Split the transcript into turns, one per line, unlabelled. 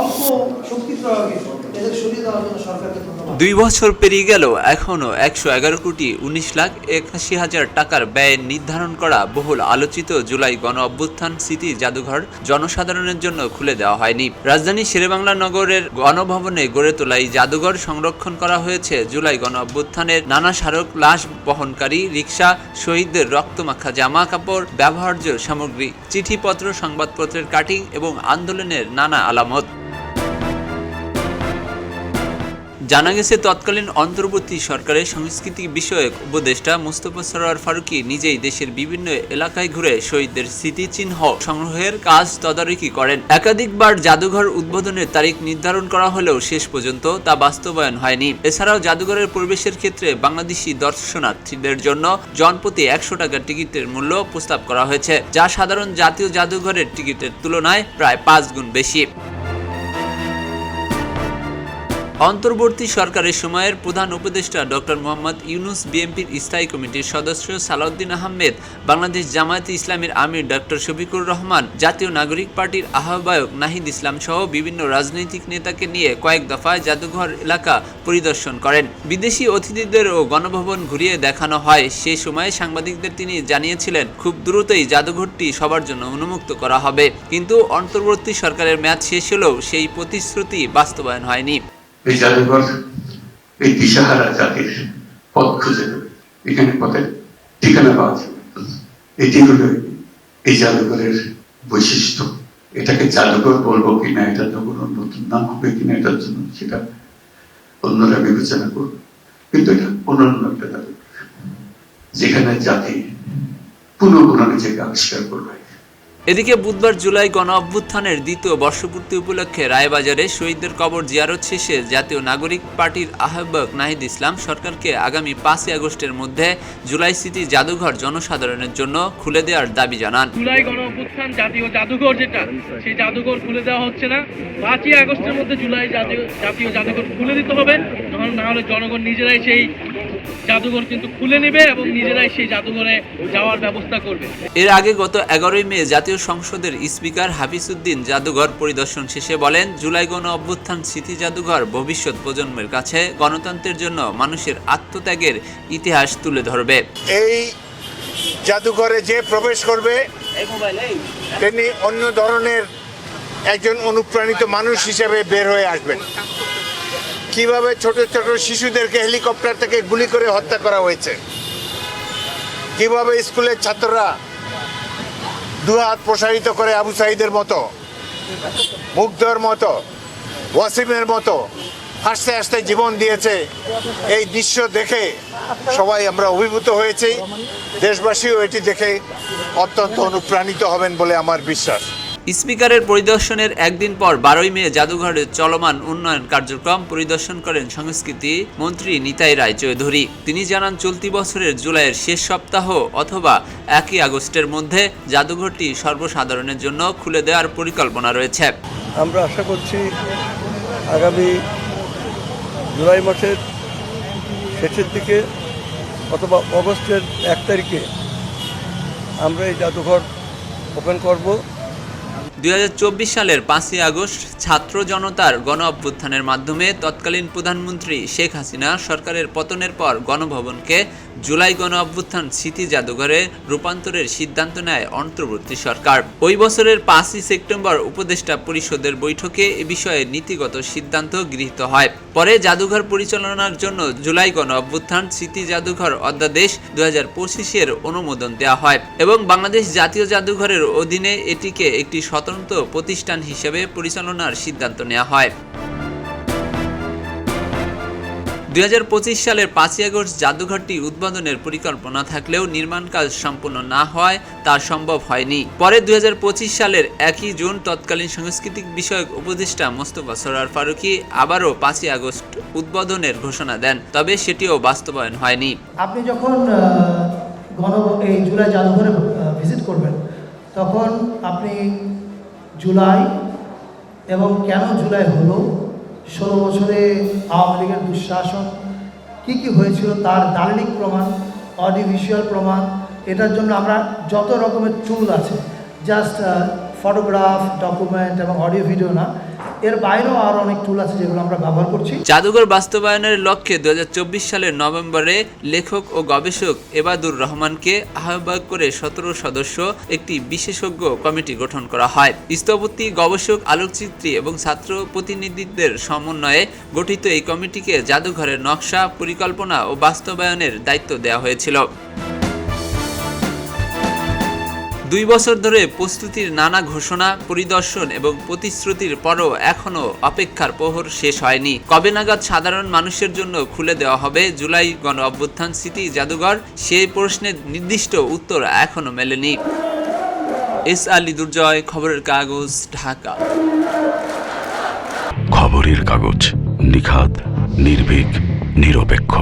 অল্প শক্তি প্রয়োগে এদের সরিয়ে দেওয়ার জন্য সরকারকে ধন্যবাদ।
2 বছর পেরিয়ে গেল, এখনও 111,19,81,000 টাকার ব্যয় নির্ধারণ করা বহুল আলোচিত জুলাই গণ অভ্যুত্থান স্মৃতি জাদুঘর জনসাধারণের জন্য খুলে দেওয়া হয়নি। রাজধানী শেরেবাংলা নগরের গণভবনে গড়ে তোলা এই জাদুঘর সংরক্ষণ করা হয়েছে জুলাই গণ অভ্যুত্থানের নানা স্মারক, লাশ বহনকারী রিকশা, শহীদদের রক্তমাখা জামা কাপড়, ব্যবহার্য সামগ্রী, চিঠিপত্র, সংবাদপত্রের কাটিং এবং আন্দোলনের নানা আলামত। জানা গেছে, তৎকালীন অন্তর্বর্তী সরকারের সংস্কৃতি বিষয়ক উপদেষ্টা মোস্তফা সরোয়ার ফারুকী নিজেই দেশের বিভিন্ন এলাকায় ঘুরে শহীদদের স্মৃতিচিহ্ন সংগ্রহের কাজ তদারকি করেন। একাধিকবার জাদুঘর উদ্বোধনের তারিখ নির্ধারণ করা হলেও শেষ পর্যন্ত তা বাস্তবায়ন হয়নি। এছাড়াও জাদুঘরের প্রবেশের ক্ষেত্রে বাংলাদেশি দর্শনার্থীদের জন্য জনপ্রতি 100 টাকা টিকিটের মূল্য প্রস্তাব করা হয়েছে, যা সাধারণ জাতীয় জাদুঘরের টিকিটের তুলনায় প্রায় 5 গুণ বেশি। অন্তর্বর্তী সরকারের সময়ের প্রধান উপদেষ্টা ডক্টর মোহাম্মদ ইউনূস, বিএনপির স্থায়ী কমিটির সদস্য সালাউদ্দিন আহমেদ, বাংলাদেশ জামায়াতে ইসলামীর আমির ডক্টর শফিকুর রহমান, জাতীয় নাগরিক পার্টির আহ্বায়ক নাহিদ ইসলাম সহ বিভিন্ন রাজনৈতিক নেতাকে নিয়ে কয়েক দফায় জাদুঘর এলাকা পরিদর্শন করেন। বিদেশি অতিথিদেরও গণভবন ঘুরিয়ে দেখানো হয়। সেই সময়ে সাংবাদিকদের তিনি জানিয়েছিলেন, খুব দ্রুতই জাদুঘরটি সবার জন্য উন্মুক্ত করা হবে। কিন্তু অন্তর্বর্তী সরকারের মেয়াদ শেষ হলেও সেই প্রতিশ্রুতি বাস্তবায়ন হয়নি।
এই জাদুঘর এই দিশাহারা জাতির পথ খুঁজে দেবে, এখানে পথের ঠিকানা পাওয়া যাবে। এটি হলো এই জাদুঘরের বৈশিষ্ট্য। এটাকে জাদুঘর বলবো কিনা, এটা তো কোনো নতুন নাম হবে কিনা, এটার জন্য সেটা অন্যরা বিবেচনা করবে, কিন্তু এটা অনন্য একটা জাদুঘর, যেখানে জাতি পুনঃ নিজেকে আবিষ্কার করবে।
এদিকে বুধবার জুলাই গণ অভ্যুত্থানের দ্বিতীয় বর্ষপূর্তি উপলক্ষে রায়বাজারে শহীদদের কবর জিয়ারত শেষে জাতীয় নাগরিক পার্টির আহ্বায়ক নাহিদ ইসলাম সরকারকে আগামী 5 আগস্টের মধ্যে জুলাই স্মৃতি জাদুঘর জনসাধারণের জন্য খুলে দেওয়ার দাবি জানান।
জুলাই গণ অভ্যুত্থান জাতীয় জাদুঘর যেটা, সেই জাদুঘর খুলে দেওয়া হচ্ছে না। 5 আগস্টের মধ্যে জুলাই জাতীয় জাদুঘর খুলে দিতে হবে, না হলে জনগণ নিজেরাই সেই জাদুঘর কিন্তু খুলে নেবে এবং নিজেরাই সেই জাদুঘরে যাওয়ার ব্যবস্থা করবে।
এর আগে গত 11 মে জাতীয় সংসদের স্পিকার হাফিজ উদ্দিন জাদুঘর পরিদর্শন শেষে বলেন, জুলাই গণ অভ্যুত্থান স্মৃতি জাদুঘর ভবিষ্যৎ প্রজন্মের কাছে গণতন্ত্রের জন্য মানুষের আত্মত্যাগের ইতিহাস তুলে ধরবে।
এই জাদুঘরে যে প্রবেশ করবে তিনি অন্য ধরনের একজন অনুপ্রাণিত মানুষ হিসেবে বের হয়ে আসবেন। কিভাবে ছোট ছোট শিশুদেরকে হেলিকপ্টার থেকে গুলি করে হত্যা করা হয়েছে, কিভাবে স্কুলের ছাত্ররা দুহাত প্রসারিত করে আবু সাঈদের মতো, মুগ্ধর মতো, ওয়াসিমের মতো হাসতে হাসতে জীবন দিয়েছে, এই দৃশ্য দেখে সবাই আমরা অভিভূত হয়েছি। দেশবাসীও এটি দেখে অত্যন্ত অনুপ্রাণিত হবেন বলে আমার বিশ্বাস।
স্পিকারের পরিদর্শনের একদিন পর 12 মে জাদুঘরের চলমান উন্নয়ন কার্যক্রম পরিদর্শন করেন সংস্কৃতি মন্ত্রী নিতাই রায় চৌধুরী। তিনি জানান, চলতি বছরের জুলাইয়ের শেষ সপ্তাহ অথবা 1 আগস্টের মধ্যে জাদুঘরটি সর্বসাধারণের জন্য খুলে দেওয়ার পরিকল্পনা রয়েছে।
আমরা আশা করছি আগামী জুলাই মাসের শেষের দিকে অথবা অগস্টের 1 তারিখে আমরা এই জাদুঘর ওপেন করব।
2024 সালের 5 আগস্ট ছাত্র জনতার গণ অভ্যুত্থানের মাধ্যমে তৎকালীন প্রধানমন্ত্রী শেখ হাসিনা সরকারের পতনের পর গণভবনকে জুলাই গণ অভ্যুত্থান স্মৃতি জাদুঘরে রূপান্তরের সিদ্ধান্ত নেয় অন্তর্বর্তী সরকার। ওই বছরের 5 সেপ্টেম্বর উপদেষ্টা পরিষদের বৈঠকে এ বিষয়ে নীতিগত সিদ্ধান্ত গৃহীত হয়। পরে জাদুঘর পরিচালনার জন্য জুলাই গণ অভ্যুত্থান স্মৃতি জাদুঘর অধ্যাদেশ 2025-এর অনুমোদন দেওয়া হয় এবং বাংলাদেশ জাতীয় জাদুঘরের অধীনে এটিকে একটি স্বতন্ত্র প্রতিষ্ঠান হিসেবে পরিচালনার সিদ্ধান্ত নেওয়া হয়। 2025 সালের 5 আগস্ট জাদুঘরটি উদ্বোধনের পরিকল্পনা থাকলেও নির্মাণ কাজ সম্পূর্ণ না হওয়ায় তা সম্ভব হয়নি। পরে 2025 সালের 1 জুন তৎকালীন সাংস্কৃতিক বিষয়ক উপদেষ্টা মোস্তফা সরোয়ার ফারুকী আবারও 5 আগস্ট উদ্বোধনের ঘোষণা দেন, তবে সেটিও বাস্তবায়ন হয়নি।
আপনি যখন এই জুলাই জাদুঘরে ভিজিট করবেন, তখন আপনি জুলাই এবং কেন জুলাই হলো, 16 বছরে আওয়ামী লীগের দুঃশাসন কী কী হয়েছিল তার দালিলিক প্রমাণ, অডিও ভিজুয়াল প্রমাণ, এটার জন্য আমরা যত রকমের টুল আছে, জাস্ট ফটোগ্রাফ, ডকুমেন্ট এবং অডিও ভিডিও না, এর বাইরেও আরও অনেক টুল আছে যেগুলো আমরা ব্যবহার করছি।
জাদুঘর বাস্তবায়নের লক্ষ্যে 2024 সালের নভেম্বরে লেখক ও গবেষক এবাদুর রহমানকে আহ্বায়ক করে 17 সদস্য একটি বিশেষজ্ঞ কমিটি গঠন করা হয়। স্থপতি, গবেষক, আলোকচিত্রী এবং ছাত্র প্রতিনিধিদের সমন্বয়ে গঠিত এই কমিটিকে জাদুঘরের নকশা, পরিকল্পনা ও বাস্তবায়নের দায়িত্ব দেওয়া হয়েছিল। 2 বছর ধরে প্রস্তুতির নানা ঘোষণা, পরিদর্শন এবং প্রতিশ্রুতির পরও এখনও অপেক্ষার প্রহর শেষ হয়নি। কবে নাগাদ সাধারণ মানুষের জন্য খুলে দেওয়া হবে জুলাই গণ অভ্যুত্থান স্মৃতি জাদুঘর, সেই প্রশ্নের নির্দিষ্ট উত্তর এখনও মেলেনি। এস আলী দুর্জয়, খবরের কাগজ, ঢাকা।
খবরের কাগজ, নিখাত, নির্ভীক, নিরপেক্ষ।